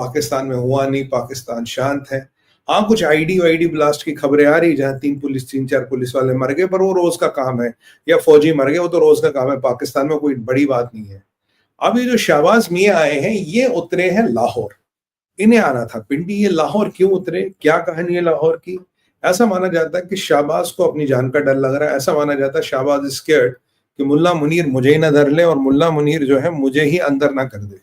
पाकिस्तान में हुआ नहीं, पाकिस्तान शांत है। हाँ, कुछ आईडी ब्लास्ट की खबरें आ रही जहां 3-4 पुलिस वाले मर गए, पर वो रोज का काम है, या फौजी मर गए, वो तो रोज का काम है, पाकिस्तान में कोई बड़ी बात नहीं है। अब ये जो शहबाज मियां आए हैं, ये उतरे हैं लाहौर, इन्हें आना था पिंडी। ये लाहौर क्यों उतरे, क्या कहानी है लाहौर की? ऐसा माना जाता है कि शहबाज को अपनी जान का डर लग रहा है। ऐसा माना जाता है शहबाज स्केर्ड कि मुल्ला मुनीर मुझे ही ना धर ले, और मुल्ला मुनीर जो है मुझे ही अंदर ना कर दे,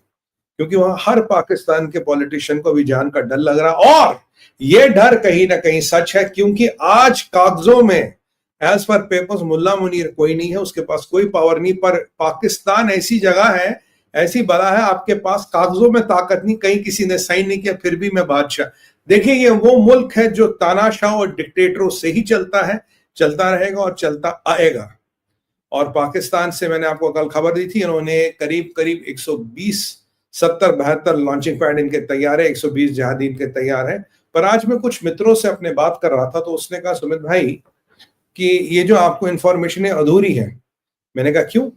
क्योंकि वहां हर पाकिस्तान के पॉलिटिशियन को भी जान का डर लग रहा है। और ये डर कहीं ना कहीं सच है, क्योंकि आज कागजों में एज पर पेपर्स मुल्ला मुनीर कोई नहीं है, उसके पास कोई पावर नहीं। पर पाकिस्तान ऐसी जगह है, ऐसी बला है, आपके पास कागजों में ताकत नहीं, कहीं किसी ने साइन नहीं किया फिर भी मैं बादशाह। देखिए, ये वो मुल्क है जो तानाशाह और डिक्टेटरों से ही चलता है, चलता रहेगा और चलता आएगा। और पाकिस्तान से मैंने आपको कल खबर दी थी, इन्होंने करीब करीब 120 70-72 लॉन्चिंग पैड इनके तैयार है, 120 जहाज इनके तैयार है। पर आज मैं कुछ मित्रों से अपने बात कर रहा था, तो उसने कहा सुमित भाई कि ये जो आपको इंफॉर्मेशन है अधूरी है। मैंने कहा क्यों?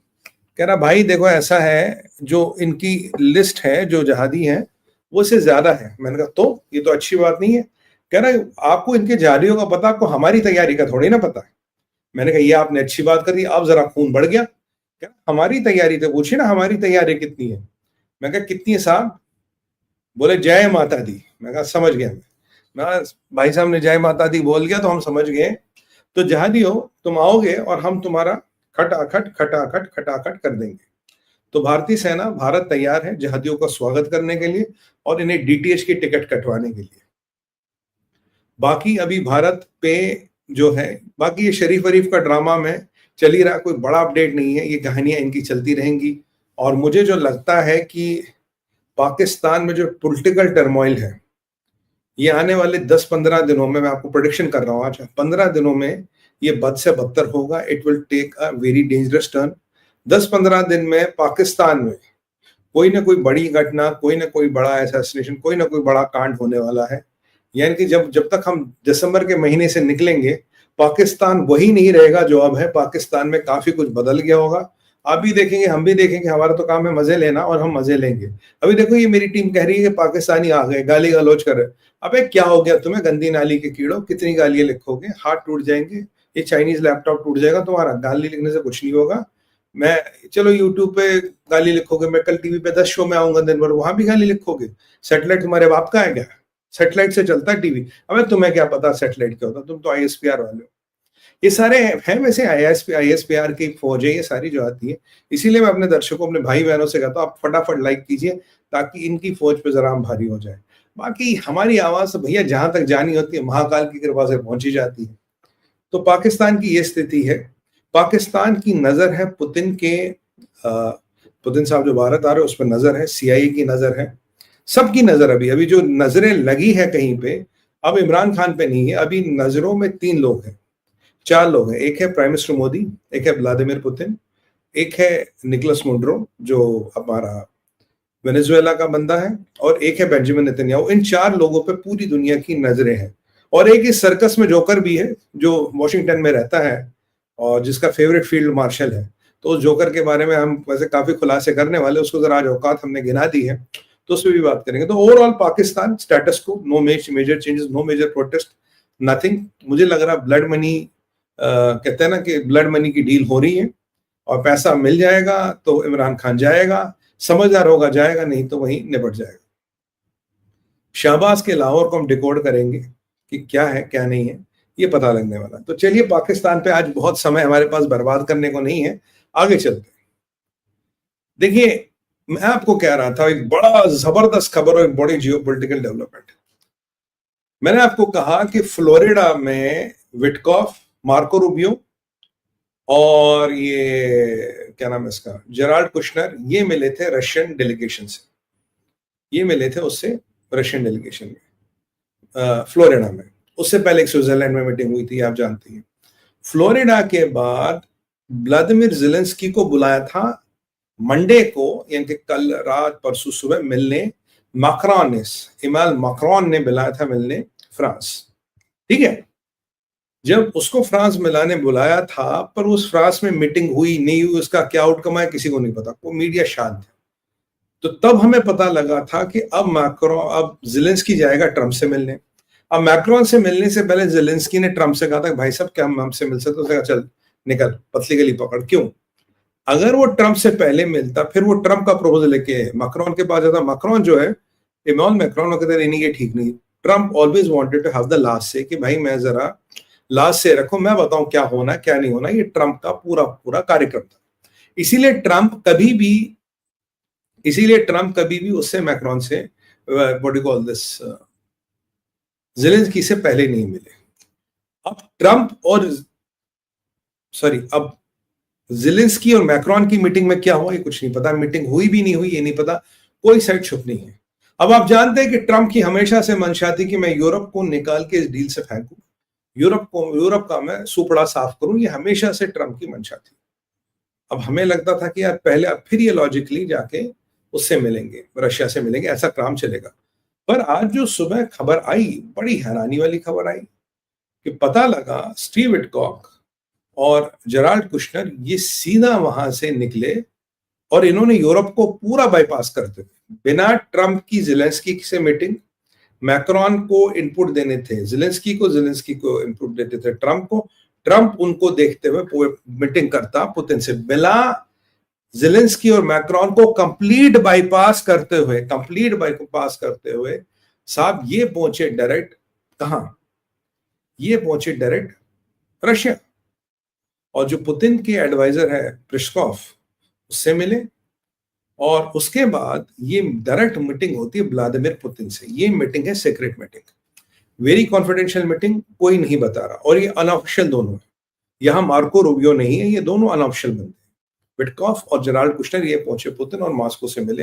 कह रहा भाई देखो ऐसा है, जो इनकी लिस्ट है जो जहादी है वो से ज्यादा है। मैंने कहा तो ये तो अच्छी बात नहीं है। कह रहा आपको इनके जहादियों का पता, आपको हमारी तैयारी का थोड़ी ना पता है। मैंने कहा ये आपने अच्छी बात कर दी, अब जरा खून बढ़ गया। कह रहा हमारी तैयारी तो पूछिए ना, हमारी तैयारी कितनी है? मैं कहा कितनी है साहब? बोले जय माता दी। मैं कहा समझ गया मैं भाई साहब ने जय माता दी बोल गया तो हम समझ गए। तो जहादियों तुम आओगे और हम तुम्हारा खटाखट खटाखट खटाखट कर देंगे। तो भारतीय सेना, भारत तैयार है जहादियों का स्वागत करने के लिए और इन्हें डीटीएच की टिकट कटवाने के लिए। बाकी अभी भारत पे जो है, बाकी ये शरीफ वरीफ का ड्रामा में चल ही रहा, कोई बड़ा अपडेट नहीं है, ये कहानियां इनकी चलती रहेंगी। और मुझे जो लगता है कि पाकिस्तान में जो पॉलिटिकल टर्मोइल है, ये आने वाले 10-15 दिनों में, मैं आपको प्रेडिक्शन कर रहा हूं आज, 15 दिनों में ये बद से बदतर होगा। It will take a very dangerous turn. 10-15 दिन में पाकिस्तान में कोई ना कोई बड़ी घटना, कोई ना कोई बड़ा असैसिनेशन, कोई ना कोई बड़ा कांड होने वाला है। यानी कि जब तक हम दिसंबर के महीने से निकलेंगे, पाकिस्तान वही नहीं रहेगा जो अब है। पाकिस्तान में काफी कुछ बदल गया होगा। आप भी देखेंगे, हम भी देखेंगे, हमारा तो काम है मजे लेना और हम मजे लेंगे। अभी देखो ये मेरी टीम कह रही है कि पाकिस्तानी आ गए, गाली गलौज कर रहे। अबे क्या हो गया तुम्हें, गंदी नाली के कीड़ो, कितनी गालियां लिखोगे? हाथ टूट जाएंगे, ये चाइनीज लैपटॉप टूट जाएगा तुम्हारा। गाली लिखने से कुछ नहीं होगा। मैं चलो यूट्यूब पे गाली लिखोगे, मैं कल टीवी पे 10 शो में आऊंगा दिन भर, वहां भी गाली लिखोगे। सेटेलाइट तुम्हारे बाप का है क्या? सेटेलाइट से चलता है टीवी। अबे तुम्हें क्या पता सेटेलाइट क्या होता, तुम तो आईएसपीआर वाले हो। ये सारे हैं वैसे आईएसपीआर की फौज है ये सारी जो आती है। इसीलिए मैं अपने दर्शकों, अपने भाई बहनों से कहता हूँ आप फटाफट लाइक कीजिए ताकि इनकी फौज पे जरा हम भारी हो जाए। बाकी हमारी आवाज भैया जहां तक जानी होती है महाकाल की कृपा से पहुंची जाती है। तो पाकिस्तान की ये स्थिति है। पाकिस्तान की नजर है पुतिन के, पुतिन साहब जो भारत आ रहे हैं उस पर नजर है, सीआईए की नजर है, सबकी नजर। अभी जो नजरें लगी है कहीं पे, अब इमरान खान पे नहीं है। अभी नजरों में 3 लोग हैं, 4 लोग हैं। एक है प्राइम मिनिस्टर मोदी, एक है व्लादिमीर पुतिन, एक है निकोलस मुंड्रो जो हमारा वेनेजुएला का बंदा है, और एक है बेंजामिन नेतन्याहू। इन 4 लोगों पे पूरी दुनिया की नजरें हैं। और एक इस सर्कस में जोकर भी है जो वॉशिंगटन में रहता है और जिसका फेवरेट फील्ड मार्शल है। तो उस जोकर के बारे में हम वैसे काफी खुलासे करने वाले, उसको जरा आज औकात हमने गिना दी है तो उस पर भी बात करेंगे। तो overall Pakistan status quo, no major changes, no major protest, nothing. मुझे लग रहा ब्लड मनी, कहते हैं ना कि ब्लड मनी की डील हो रही है और पैसा मिल जाएगा तो इमरान खान जाएगा, समझदार होगा जाएगा, नहीं तो वहीं निपट जाएगा। शहबाज के लाहौर को हम डिकोड करेंगे कि क्या है क्या नहीं है, ये पता लगने वाला। तो चलिए, पाकिस्तान पे आज बहुत समय हमारे पास बर्बाद करने को नहीं है, आगे चलते हैं। देखिए, मैं आपको कह रहा था एक बड़ा जबरदस्त खबर और एक बड़ी जियोपॉलिटिकल डेवलपमेंट। मैंने आपको कहा कि फ्लोरिडा में विटकॉफ, मार्को रूबियो और ये क्या नाम है इसका, जेराल्ड कुशनर, ये मिले थे रशियन डेलीगेशन से। ये मिले थे उससे रशियन डेलीगेशन में फ्लोरिडा में। उससे पहले एक स्विट्जरलैंड में मीटिंग हुई थी, आप जानती हैं। फ्लोरिडा के बाद व्लादिमीर ज़ेलेंस्की को बुलाया था मंडे को, यानी कि कल रात परसों सुबह मिलने इमानुएल मैक्रोन ने बुलाया था मिलने फ्रांस। ठीक है, जब उसको फ्रांस मिलाने बुलाया था, पर उस फ्रांस में मीटिंग हुई नहीं हुई, उसका क्या आउटकम है किसी को नहीं पता, वो मीडिया शांत है। तो तब हमें पता लगा था कि अब ज़ेलेंस्की जाएगा ट्रंप से मिलने। अब मैक्रोन से मिलने से पहले ज़ेलेंस्की ने ट्रंप से कहा था, भाई साहब क्या हम हमसे मिल सकते हो? उसने कहा चल निकल, पतली गली पकड़। क्यों? अगर वो ट्रंप से पहले मिलता, फिर वो ट्रंप का प्रपोजल लेके मैक्रोन के पास जाता, मैक्रोन जो है, इमैनुअल मैक्रोन, वो कहते नहीं ये ठीक नहीं। Trump always wanted to have the last say, कि भाई मैं जरा लास्ट से रखो, मैं बताऊं क्या होना क्या नहीं होना। ये ट्रंप का पूरा पूरा कार्यक्रम था। इसीलिए ट्रंप कभी भी उससे मैक्रोन से what do call this Zelensky से पहले नहीं मिले। अब ज़ेलेंस्की और मैक्रोन की मीटिंग में क्या हुआ ये कुछ नहीं पता, मीटिंग हुई भी नहीं हुई ये नहीं पता, कोई साइड छुप नहीं है। अब आप जानते हैं कि ट्रंप की हमेशा से मंशा थी कि मैं यूरोप को निकाल के इस डील से फेंकूं, यूरोप का मैं सुपड़ा साफ करूं, ये हमेशा से ट्रंप की मंशा थी। अब हमें लगता था कि यार पहले, अब फिर ये लॉजिकली जाके उससे मिलेंगे, रशिया से मिलेंगे, ऐसा काम चलेगा। पर आज जो सुबह खबर आई, बड़ी हैरानी वाली खबर आई कि पता लगा स्टीव विटकॉक और जेराल्ड कुशनर ये सीधा वहां से निकले और इन्होंने यूरोप को पूरा बाईपास करते हुए, बिना ट्रंप की ज़ेलेंस्की से मीटिंग, मैक्रोन को इनपुट देने थे ज़ेलेंस्की को इनपुट देते थे ट्रंप उनको देखते हुए मीटिंग करता पुतिन से, बिना ज़ेलेंस्की और मैक्रोन को कंप्लीट बाईपास करते हुए साहब ये पहुंचे डायरेक्ट कहां? ये पहुंचे डायरेक्ट रशिया। और जो पुतिन के एडवाइजर है पेस्कोव, उससे मिले और उसके बाद ये डायरेक्ट मीटिंग होती है व्लादिमीर पुतिन से। ये मीटिंग है secret meeting, very confidential meeting, कोई नहीं बता रहा। और ये अनऑफिशियल दोनों है, यहां मार्को रूबियो नहीं है, ये दोनों अनऑफिशियल बंदे, विटकॉफ और जेराल्ड कुशनर, ये पहुंचे पुतिन और मॉस्को से मिले